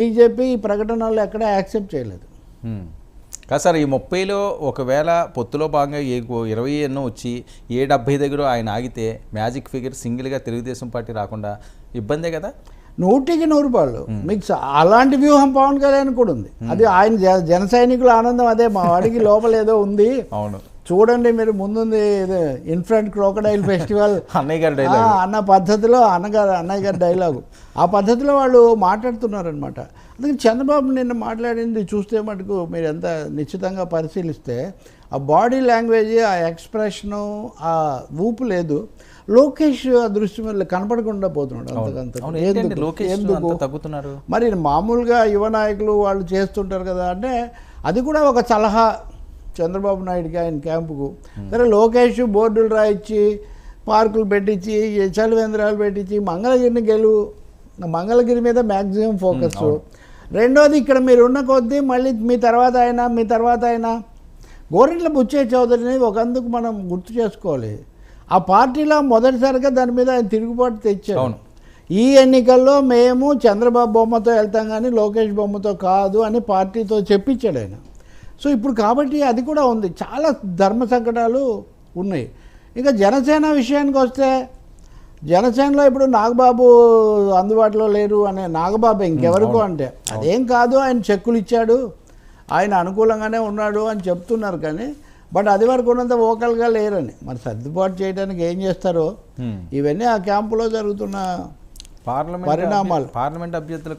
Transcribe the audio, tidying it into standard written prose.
BJP ఈ ప్రకటనలు ఎక్కడ యాక్సెప్ట్ చేయలేదు. కాదు సార్, ఈ 30లో ఒకవేళ పొత్తులో భాగంగా 20 ఎన్నో వచ్చి 70 దగ్గర ఆయన ఆగితే మ్యాజిక్ ఫిగర్ సింగిల్గా తెలుగుదేశం పార్టీ రాకుండా ఇబ్బందే కదా. 100% మీకు అలాంటి వ్యూహం పవన్ కళ్యాణ్ కూడా ఉంది. అది ఆయన జన సైనికుల ఆనందం అదే. మా వాడికి లోపల ఏదో ఉంది. అవును, చూడండి మీరు ముందుంది ఇన్ఫ్రంట్ క్రోకడైల్ ఫెస్టివల్ అన్నయ్య గారి డైలాగ్ అన్న పద్ధతిలో అన్నయ్య గారి డైలాగు ఆ పద్ధతిలో వాళ్ళు మాట్లాడుతున్నారనమాట. అందుకని చంద్రబాబు నిన్న మాట్లాడింది చూస్తే మటుకు మీరు ఎంత నిశ్చితంగా పరిశీలిస్తే ఆ బాడీ లాంగ్వేజ్, ఆ ఎక్స్ప్రెషను, ఆ ఊపు లేదు. లోకేష్ దృష్టి మీద కనపడకుండా పోతున్నాడు అంతకంత. తగ్గుతున్నారు మరి మామూలుగా యువ నాయకులు వాళ్ళు చేస్తుంటారు కదా. అంటే అది కూడా ఒక సలహా చంద్రబాబు నాయుడుకి, ఆయన క్యాంపుకు. సరే లోకేష్ బోర్డులు రాయించి, పార్కులు పెట్టించి, చలివేంద్రాలు పెట్టించి మంగళగిరిని మంగళగిరి మీద మ్యాక్సిమం ఫోకస్. రెండోది ఇక్కడ మీరు ఉన్న కొద్దీ మళ్ళీ మీ తర్వాత అయినా గోరింట్ల బుచ్చయ్య చౌదరిని ఒకందుకు మనం గుర్తు చేసుకోవాలి. ఆ పార్టీలో మొదటిసారిగా దాని మీద ఆయన తిరుగుబాటు తెచ్చారు. ఈ ఎన్నికల్లో మేము చంద్రబాబు బొమ్మతో వెళ్తాం కానీ లోకేష్ బొమ్మతో కాదు అని పార్టీతో చెప్పించాడు ఆయన. సో ఇప్పుడు కాబట్టి అది కూడా ఉంది. చాలా ధర్మ సంకటాలు ఉన్నాయి. ఇంకా జనసేన విషయానికి వస్తే జనసేనలో ఇప్పుడు నాగబాబు అందుబాటులో లేరు అనే నాగబాబు ఇంకెవరకు అంటే అదేం కాదు, ఆయన చెక్కులు ఇచ్చాడు, ఆయన అనుకూలంగానే ఉన్నాడు అని చెప్తున్నారు. కానీ బట్ అది వరకు ఉన్నంత ఓకల్గా లేరని. మరి సర్దుబాటు చేయడానికి ఏం చేస్తారో ఇవన్నీ ఆ క్యాంపులో జరుగుతున్న పరిణామాలు. పార్లమెంట్ అభ్యర్థులకు